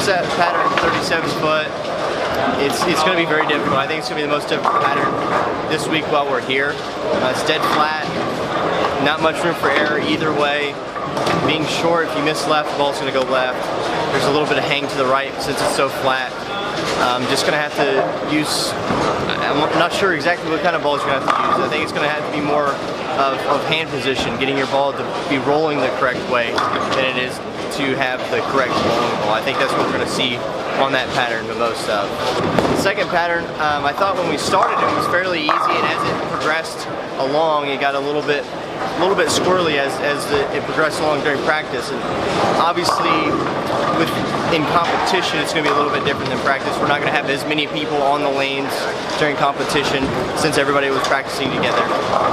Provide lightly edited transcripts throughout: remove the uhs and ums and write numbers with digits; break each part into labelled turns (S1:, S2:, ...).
S1: set pattern, 37 foot. It's going to be very difficult. I think it's going to be the most difficult pattern this week while we're here. It's dead flat, not much room for error either way. Being short, if you miss left, the ball's going to go left. There's a little bit of hang to the right since it's so flat. Just going to have to use, I'm not sure exactly what kind of balls you're going to have to use. I think it's going to have to be more of hand position, getting your ball to be rolling the correct way than it is to have the correct bowling ball. I think that's what we're going to see on that pattern the most of. The second pattern, I thought when we started it was fairly easy, and as it progressed along, it got a little bit squirrely as it progressed along during practice. And obviously, in competition, it's going to be a little bit different than practice. We're not going to have as many people on the lanes during competition since everybody was practicing together.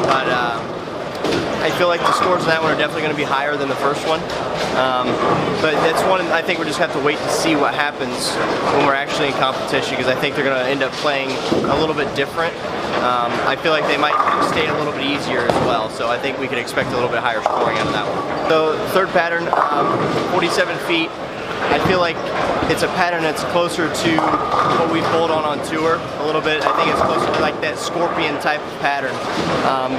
S1: But I feel like the scores on that one are definitely going to be higher than the first one. But that's one I think we just have to wait to see what happens when we're actually in competition, because I think they're going to end up playing a little bit different. I feel like they might stay a little bit easier as well, so I think we could expect a little bit higher scoring out of that one. So third pattern, 47 feet. I feel like it's a pattern that's closer to what we've bowled on tour a little bit. I think it's closer to like that scorpion type of pattern,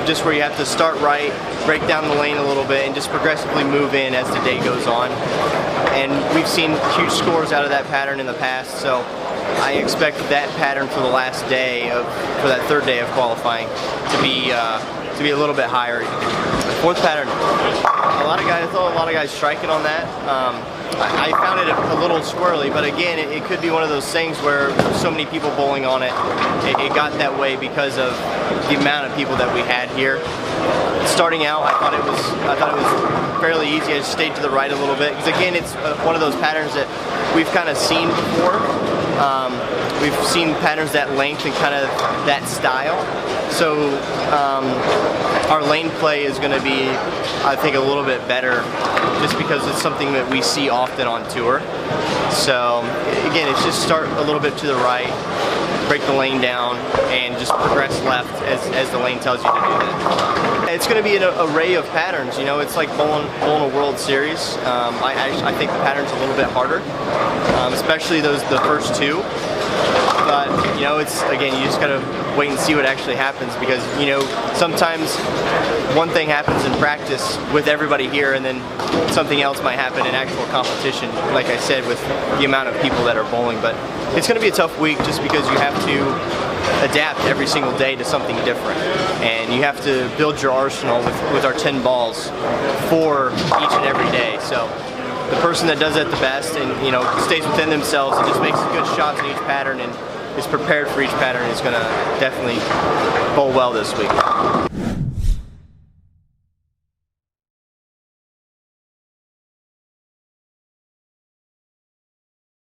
S1: just where you have to start right, break down the lane a little bit, and just progressively move in as the day goes on. And we've seen huge scores out of that pattern in the past, so I expect that pattern for the last day for that third day of qualifying to be a little bit higher. Fourth pattern, I thought a lot of guys striking on that. I found it a little squirrely, but again, it could be one of those things where there's so many people bowling on it. It got that way because of the amount of people that we had here. Starting out, I thought it was fairly easy. I just stayed to the right a little bit, because again, it's one of those patterns that we've kind of seen before. We've seen patterns that length and kind of that style. So our lane play is going to be, I think, a little bit better, just because it's something that we see often on tour. So again, it's just start a little bit to the right, break the lane down, and just progress left as the lane tells you to do that. It's going to be an array of patterns. You know, it's like bowling a World Series. I think the pattern's a little bit harder, especially the first two. But you know, it's again, you just gotta wait and see what actually happens, because you know, sometimes one thing happens in practice with everybody here, and then something else might happen in actual competition, like I said, with the amount of people that are bowling. But it's going to be a tough week, just because you have to adapt every single day to something different, and you have to build your arsenal with our 10 balls for each and every day. So the person that does it the best and, you know, stays within themselves and just makes good shots in each pattern and is prepared for each pattern is going to definitely bowl well this week.